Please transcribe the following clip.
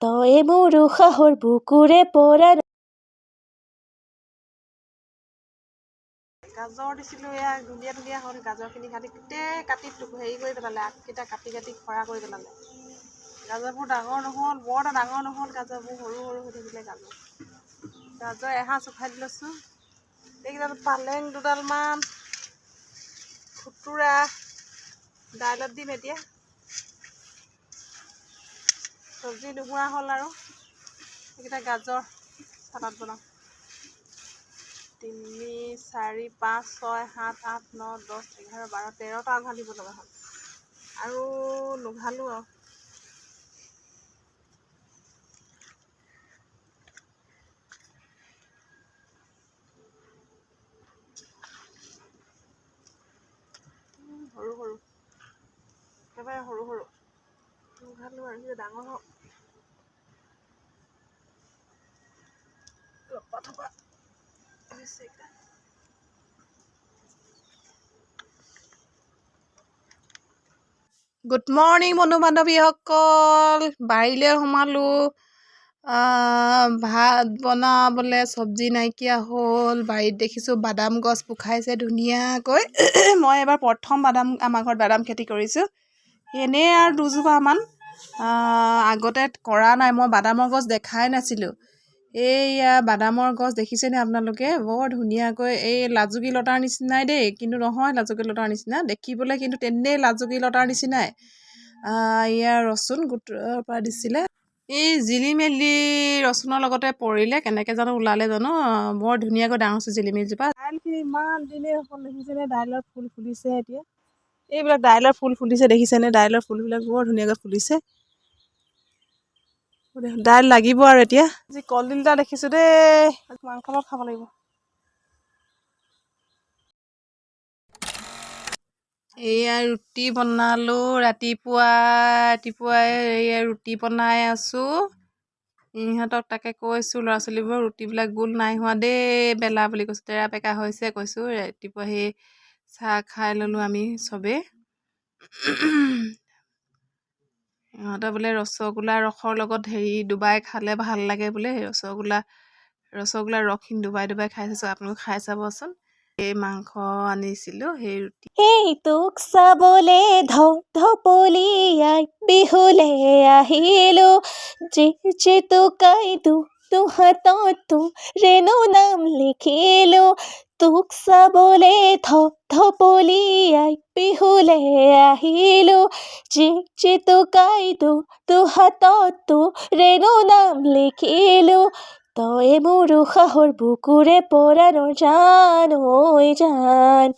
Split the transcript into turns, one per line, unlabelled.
তয়ে মোৰ উশাহৰ বুকুৰে পৰা।
গাজৰ দিছিলোঁ, এয়া ধুনীয়া ধুনীয়া হ'ল। গাজৰখিনি গোটেই কাটি হেৰি কৰি পেলালে, আগকেইটা কাটি কাটি খৰা কৰি পেলালে। গাজৰবোৰ ডাঙৰ নহ'ল, বৰ এটা ডাঙৰ নহ'ল, গাজৰবোৰ সৰু সৰু হৈ থাকিলে। গাজৰ এসাঁজ উঠাই দি লৈছোঁ। এইকেইটা পালেং দুডালমান, খুতুৰা দাইলত দিম এতিয়া। চব্জি নোহোৱা হ'ল আৰু এইকেইটা গাজৰ চালাড বনাম। 3, 4, 5, 6, 7, 8, 9, 10, 11, 12, 13টা ঘালিব লগা হ'ল আৰু নুঘালোঁ আৰু। সৰু সৰু একেবাৰে সৰু সৰু নুঘালোঁ আৰু ডাঙৰ হওক। লপা থপা হৈছে এইকেইটা। গুড মৰ্ণিং বন্ধু বান্ধৱীসকল, বাৰীলৈ সোমালোঁ। ভাত বনাবলৈ চব্জি নাইকিয়া হ'ল। বাৰীত দেখিছোঁ বাদাম গছ পোখাইছে ধুনীয়াকৈ। মই এবাৰ প্ৰথম আমাৰ ঘৰত বাদাম খেতি কৰিছোঁ। এনেই আৰু দুজোপামান, আগতে কৰা নাই। মই বাদামৰ গছ দেখাই নাছিলোঁ। এইয়া বাদামৰ গছ দেখিছেনে আপোনালোকে? বৰ ধুনীয়াকৈ, এই লাজুকী লতাৰ নিচিনাই দেই, কিন্তু নহয় লাজুকী লতাৰ নিচিনা দেখিবলৈ, কিন্তু তেনেই লাজুকী লতাৰ নিচিনাই। ইয়াৰ ৰচুন গোটৰ পৰা দিছিলে। এই জিলিমেলি ৰচুনৰ লগতে পৰিলে, কেনেকৈ জানো ওলালে জানো। বৰ ধুনীয়াকৈ ডাঙৰ হৈছে জিলিমেলিজোপা। দাইলখিনি ইমান দিনেই হ'ল, দেখিছেনে? দাইলৰ ফুল ফুলিছে এতিয়া। এইবিলাক দাইলৰ ফুল ফুলিছে, দেখিছেনে? দাইলৰ ফুলবিলাক বৰ ধুনীয়াকৈ ফুলিছে। দাইল লাগিব আৰু এতিয়া। আজি কলডিল এটা দেখিছোঁ দেই, মাংস লগত খাব লাগিব। এয়া ৰুটি বনালোঁ। ৰাতিপুৱাই এয়া ৰুটি বনাই আছোঁ। ইহঁতক তাকে কৈছোঁ, ল'ৰা ছোৱালীবোৰক ৰুটিবিলাক গোল নাই হোৱা দেই, বেলা বুলি কৈছোঁ। তেৰা পেকা হৈছে কৈছোঁ। ৰাতিপুৱা সেই চাহ খাই ল'লোঁ আমি চবেই। ইহঁতে বোলে ৰসগোল্লা ৰসৰ লগত ডুবাই খালে ভাল লাগে বোলে। ৰসগোল্লা ৰসখিনি ডুবাই খাই চাইছোঁ। আপোনালোকে খাই চাবচোন। এই মাংস আনিছিলোঁ, সেই ৰুটি।
এই তোক চাবলে ঢপলিয়াই বিহুলে আহিলোঁ। জেতুকাই তোহাততো ৰেণু নাম লিখিলোঁ। তোক চাবলে ঢপলিয়াই বিহুলে আহিলোঁ। জেতুকাই তোহাততো ৰেণু নাম লিখিলোঁ। তয়ে মোৰ উশাহৰ বুকুৰে পৰাণৰ জান ঐ জান।